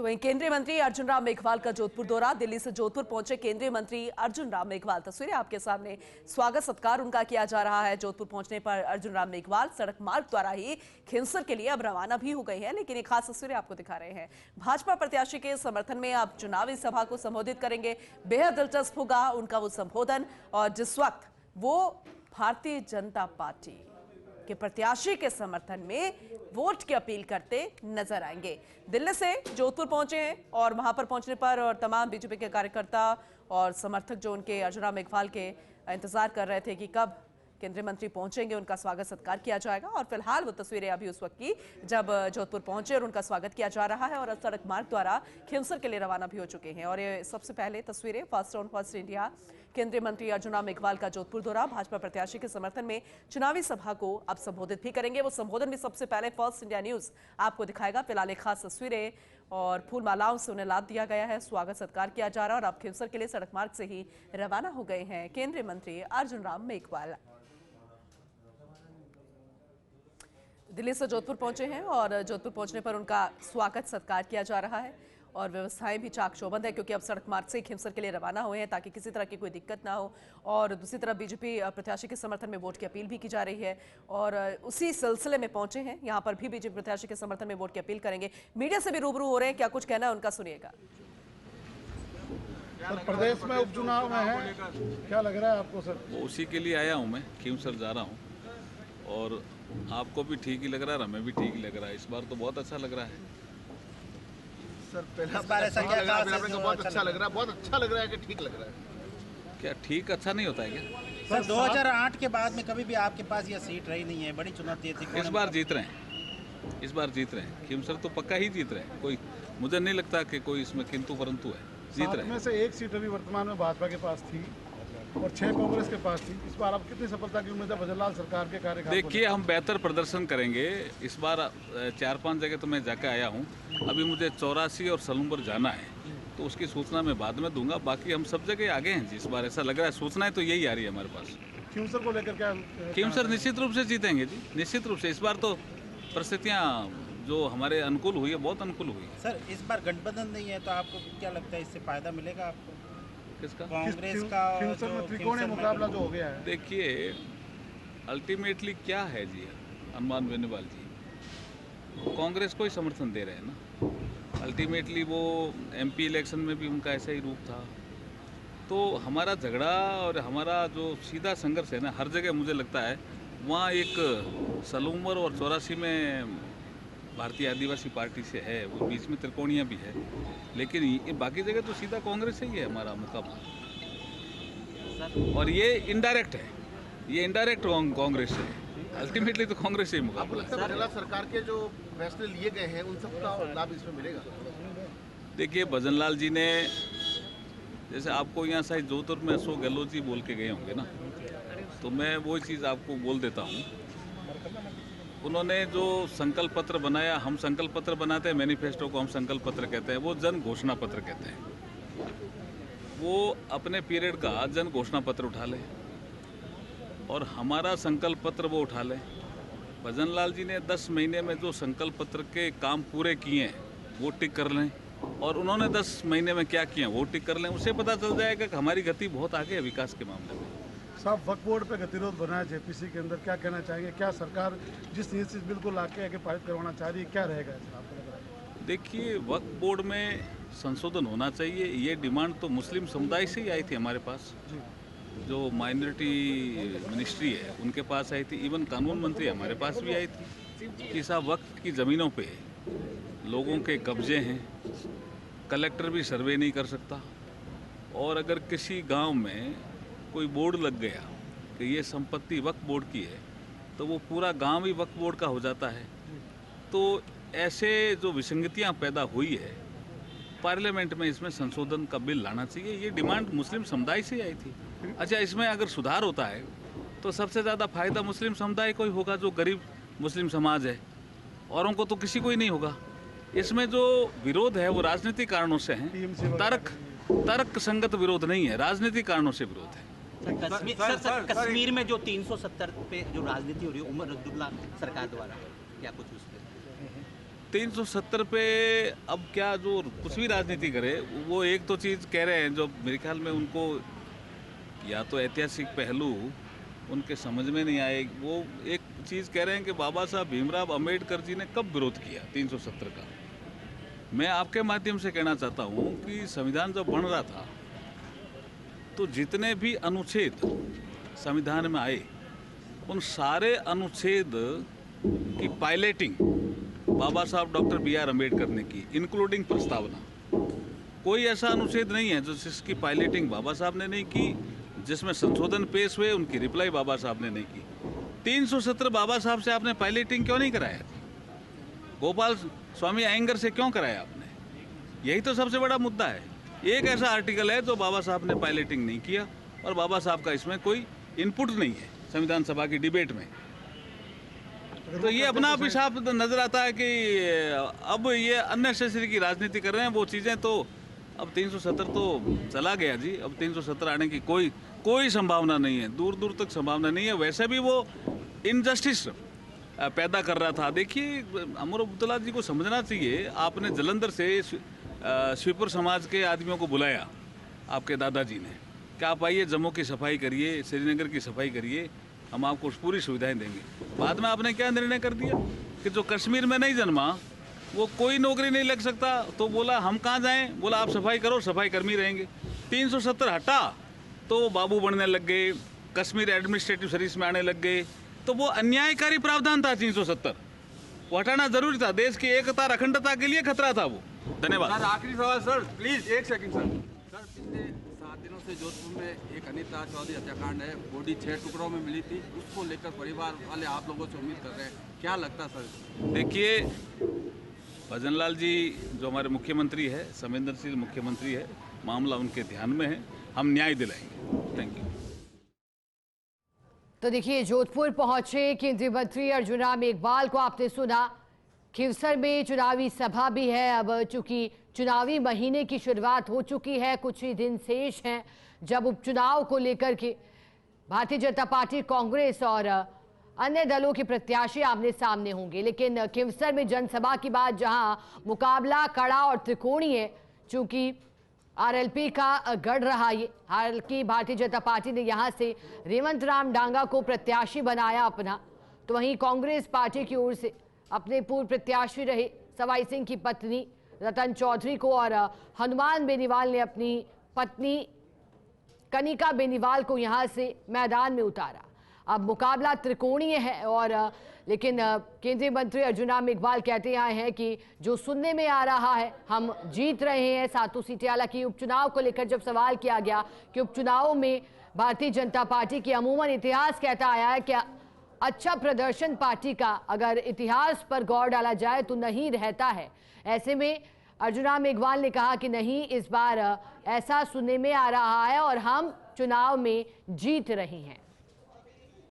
तो वहीं केंद्रीय मंत्री अर्जुन राम मेघवाल का जोधपुर दौरा। दिल्ली से जोधपुर पहुंचे केंद्रीय मंत्री अर्जुन राम मेघवाल। तस्वीरें आपके सामने। स्वागत सत्कार उनका किया जा रहा है। जोधपुर पहुंचने पर अर्जुन राम मेघवाल सड़क मार्ग द्वारा ही खिंवसर के लिए अब रवाना भी हो गए हैं, लेकिन एक खास तस्वीरें आपको दिखा रहे हैं। भाजपा प्रत्याशी के समर्थन में अब चुनावी सभा को संबोधित करेंगे। बेहद दिलचस्प होगा उनका वो संबोधन, और जिस वक्त वो भारतीय जनता पार्टी के प्रत्याशी के समर्थन में वोट की अपील करते नजर आएंगे। दिल्ली से जोधपुर पहुंचे हैं और वहां पर पहुंचने पर और तमाम बीजेपी के कार्यकर्ता और समर्थक जो उनके अर्जुन राम मेघवाल के इंतजार कर रहे थे कि कब केंद्रीय मंत्री पहुंचेंगे, उनका स्वागत सत्कार किया जाएगा। और फिलहाल वो तस्वीरें अभी उस वक्त की जब जोधपुर पहुंचे और उनका स्वागत किया जा रहा है और सड़क मार्ग द्वारा खिंवसर के लिए रवाना भी हो चुके हैं। और ये सबसे पहले तस्वीरें फर्स्ट ऑन फर्स्ट इंडिया। केंद्रीय मंत्री अर्जुन राम मेघवाल का जोधपुर दौरा। भाजपा प्रत्याशी के समर्थन में चुनावी सभा को अब संबोधित भी करेंगे। वो संबोधन भी सबसे पहले फर्स्ट इंडिया न्यूज आपको दिखाएगा। फिलहाल एक खास तस्वीरें और फूल मालाओं से उन्हें लाभ दिया गया है, स्वागत सत्कार किया जा रहा है और अब खिंवसर के लिए सड़क मार्ग से ही रवाना हो गए हैं केंद्रीय मंत्री अर्जुन राम मेघवाल। दिल्ली से जोधपुर पहुंचे हैं और जोधपुर पहुंचने पर उनका स्वागत सत्कार किया जा रहा है और व्यवस्थाएं भी चाक चौबंद है, क्योंकि अब सड़क मार्ग से खिंवसर के लिए रवाना हुए हैं ताकि किसी तरह की कोई दिक्कत ना हो। और दूसरी तरफ बीजेपी प्रत्याशी के समर्थन में वोट की अपील भी की जा रही है और उसी सिलसिले में पहुंचे हैं। यहाँ पर भी बीजेपी प्रत्याशी के समर्थन में वोट की अपील करेंगे। मीडिया से भी रूबरू हो रहे हैं, क्या कुछ कहना है उनका सुनिएगा। सर, प्रदेश में उपचुनाव में है, क्या लग रहा है आपको सर? उसी के लिए आया हूँ मैं, खिंवसर जा रहा हूँ और आपको भी ठीक ही लग रहा है, हमें भी ठीक ही लग रहा है। इस बार तो बहुत अच्छा लग रहा है सर। पहला बार ऐसा क्या लग रहा है? बहुत अच्छा लग रहा है, बहुत अच्छा लग रहा है कि ठीक लग रहा है? क्या ठीक अच्छा नहीं होता है क्या? सर 2008 के बाद में कभी भी आपके पास यह सीट रही नहीं है, बड़ी चुनौती थी। इस बार जीत रहे हैं, इस बार जीत रहे हैं। खिंवसर तो पक्का ही जीत रहे हैं, कोई मुझे नहीं लगता कि कोई इसमें किंतु परंतु है। जीत रहे हैं। में से एक सीट अभी वर्तमान में भाजपा के पास थी और 6 कांग्रेस के पास थी। इस बार आप कितनी सफलता की उम्मीद है भजनलाल सरकार के कार्यकाल? देखिए, हम बेहतर प्रदर्शन करेंगे इस बार। 4-5 जगह तो मैं जाकर आया हूँ, अभी मुझे 84 और सलूम्बर जाना है, तो उसकी सूचना मैं बाद में दूंगा। बाकी हम सब जगह आगे हैं जी। इस बार ऐसा लग रहा है, सूचनाएं तो यही आ रही है हमारे पास। खिंवसर को लेकर क्या? खिंवसर निश्चित रूप से जीतेंगे जी, निश्चित रूप से। इस बार तो परिस्थितियाँ जो हमारे अनुकूल हुई है, बहुत अनुकूल हुई है। सर इस बार गठबंधन नहीं है, तो आपको क्या लगता है इससे फायदा मिलेगा आपको? किसका? कांग्रेस का। खिंवसर में त्रिकोणीय मुकाबला जो हो गया है। देखिए, अल्टीमेटली क्या है जी, हनुमान बेनीवाल जी कांग्रेस को ही समर्थन दे रहे हैं ना। अल्टीमेटली वो एमपी इलेक्शन में भी उनका ऐसा ही रूप था। तो हमारा झगड़ा और हमारा जो सीधा संघर्ष है ना, हर जगह मुझे लगता है वहाँ एक सलूम्बर और 84 में भारतीय आदिवासी पार्टी से है, वो बीच में त्रिकोणिया भी है, लेकिन ये बाकी जगह तो सीधा कांग्रेस से ही है हमारा मुकाबला। और ये इनडायरेक्ट है, ये इनडायरेक्ट कांग्रेस से है। अल्टीमेटली तो कांग्रेस से ही मुकाबला है। भजनलाल सरकार के जो फैसले लिए गए हैं उन सब का लाभ इसमें मिलेगा? देखिए, भजनलाल जी ने, जैसे आपको यहाँ शायद जोधपुर में अशोक गहलोत जी बोल के गए होंगे ना, तो मैं वो चीज़ आपको बोल देता हूँ। उन्होंने जो संकल्प पत्र बनाया, हम संकल्प पत्र बनाते हैं, मैनिफेस्टो को हम संकल्प पत्र कहते हैं, वो जन घोषणा पत्र कहते हैं। वो अपने पीरियड का जन घोषणा पत्र उठा लें और हमारा संकल्प पत्र वो उठा लें। भजनलाल जी ने 10 महीने में जो संकल्प पत्र के काम पूरे किए हैं वो टिक कर लें, और उन्होंने 10 महीने में क्या किए वो टिक कर लें। उससे पता चल जाएगा कि हमारी गति बहुत आगे है विकास के मामले में। साहब, वक्फ बोर्ड पे गतिरोध बना है जेपीसी के अंदर, क्या कहना चाहेंगे? क्या सरकार जिस नीति से बिल्कुल आके आगे पारित करवाना चाह रही है, क्या रहेगा इसका आपको लग रहा है? देखिए, वक्फ बोर्ड में संशोधन होना चाहिए, ये डिमांड तो मुस्लिम समुदाय से ही आई थी हमारे पास। जो माइनॉरिटी मिनिस्ट्री है उनके पास आई थी, इवन कानून मंत्री हमारे पास भी आई थी कि साहब वक्फ की ज़मीनों पे लोगों के कब्जे हैं, कलेक्टर भी सर्वे नहीं कर सकता, और अगर किसी गांव में कोई बोर्ड लग गया कि ये संपत्ति वक्फ बोर्ड की है, तो वो पूरा गांव ही वक्फ बोर्ड का हो जाता है। तो ऐसे जो विसंगतियां पैदा हुई है, पार्लियामेंट में इसमें संशोधन का बिल लाना चाहिए। ये डिमांड मुस्लिम समुदाय से ही आई थी। अच्छा, इसमें अगर सुधार होता है तो सबसे ज़्यादा फायदा मुस्लिम समुदाय को ही होगा, जो गरीब मुस्लिम समाज है, औरों को तो किसी को ही नहीं होगा। इसमें जो विरोध है वो राजनीतिक कारणों से है, तर्क संगत विरोध नहीं है, राजनीतिक कारणों से विरोध है। कश्मीर में जो 370 पे जो राजनीति हो रही है उमर अब्दुल्ला सरकार द्वारा, क्या कुछ उस पर? 370 पे अब क्या, जो कुछ भी राजनीति करे, वो एक तो चीज़ कह रहे हैं जो मेरे ख्याल में उनको या तो ऐतिहासिक पहलू उनके समझ में नहीं आए। वो एक चीज़ कह रहे हैं कि बाबा साहब भीमराव अंबेडकर जी ने कब विरोध किया 370 का। मैं आपके माध्यम से कहना चाहता हूँ कि संविधान जब बन रहा था तो जितने भी अनुच्छेद संविधान में आए उन सारे अनुच्छेद की पायलटिंग बाबा साहब डॉक्टर B.R. अम्बेडकर ने की, इंक्लूडिंग प्रस्तावना। कोई ऐसा अनुच्छेद नहीं है जो जिसकी पायलटिंग बाबा साहब ने नहीं की, जिसमें संशोधन पेश हुए उनकी रिप्लाई बाबा साहब ने नहीं की। 370 बाबा साहब से आपने पायलटिंग क्यों नहीं कराया? गोपाल स्वामी अयंगर से क्यों कराया आपने? यही तो सबसे बड़ा मुद्दा है। एक ऐसा आर्टिकल है जो बाबा साहब ने पायलटिंग नहीं किया और बाबा साहब का इसमें कोई इनपुट नहीं है संविधान सभा की डिबेट में। तो ये अपना आप ही साफ नजर आता है कि अब ये अननेसेसरी की राजनीति कर रहे हैं। वो चीज़ें तो अब 370 तो चला गया जी, अब 370 आने की कोई संभावना नहीं है, दूर दूर तक संभावना नहीं है। वैसे भी वो इनजस्टिस पैदा कर रहा था। देखिए, अमर अब्दुल्ला जी को समझना चाहिए, आपने जलंधर से स्वीपर समाज के आदमियों को बुलाया आपके दादाजी ने कि आप आइए, जम्मू की सफाई करिए, श्रीनगर की सफाई करिए, हम आपको पूरी सुविधाएं देंगे। बाद में आपने क्या निर्णय कर दिया कि जो कश्मीर में नहीं जन्मा वो कोई नौकरी नहीं लग सकता, तो बोला हम कहाँ जाएं? बोला आप सफाई करो, सफाई कर्मी रहेंगे। 370 हटा तो बाबू बनने लग गए, कश्मीर एडमिनिस्ट्रेटिव सर्विस में आने लग गए। तो वो अन्यायकारी प्रावधान था 370, वो हटाना जरूरी था। देश की एकता और अखंडता के लिए खतरा था वो। धन्यवाद। सर आखिरी सवाल सर, प्लीज एक सेकंड सर। सर पिछले 7 दिनों से जोधपुर में एक अनिता चौधरी हत्याकांड है, बॉडी 6 टुकड़ों में मिली थी, उसको लेकर परिवार वाले आप लोगों से उम्मीद कर रहे हैं, क्या लगता है सर? देखिए, भजनलाल जी जो हमारे मुख्यमंत्री है, संवेदनशील मुख्यमंत्री है, मामला उनके ध्यान में है, हम न्याय दिलाएंगे। Thank you. तो देखिए, जोधपुर पहुंचे केंद्रीय मंत्री अर्जुन राम मेघवाल को आपने सुना। खिवसर में चुनावी सभा भी है। अब चूंकि चुनावी महीने की शुरुआत हो चुकी है, कुछ ही दिन शेष हैं जब उपचुनाव को लेकर के भारतीय जनता पार्टी, कांग्रेस और अन्य दलों के प्रत्याशी आमने सामने होंगे। लेकिन खिवसर में जनसभा की बात, जहां मुकाबला कड़ा और त्रिकोणीय है, चूंकि आरएलपी का गढ़ रहा ये। हालांकि भारतीय जनता पार्टी ने यहां से रेवंत राम डांगा को प्रत्याशी बनाया अपना, तो वहीं कांग्रेस पार्टी की ओर से अपने पूर्व प्रत्याशी रहे सवाई सिंह की पत्नी रतन चौधरी को और हनुमान बेनीवाल ने अपनी पत्नी कनिका बेनीवाल को यहां से मैदान में उतारा। अब मुकाबला त्रिकोणीय है और लेकिन केंद्रीय मंत्री अर्जुन राम मेघवाल कहते आए हैं कि जो सुनने में आ रहा है, हम जीत रहे हैं 7 सीटें। हालांकि उपचुनाव को लेकर जब सवाल किया गया कि उपचुनाव में भारतीय जनता पार्टी की अमूमन इतिहास कहता आया है कि अच्छा प्रदर्शन पार्टी का अगर इतिहास पर गौर डाला जाए तो नहीं रहता है। ऐसे में अर्जुन राम मेघवाल ने कहा कि नहीं, इस बार ऐसा सुनने में आ रहा है और हम चुनाव में जीत रहे हैं।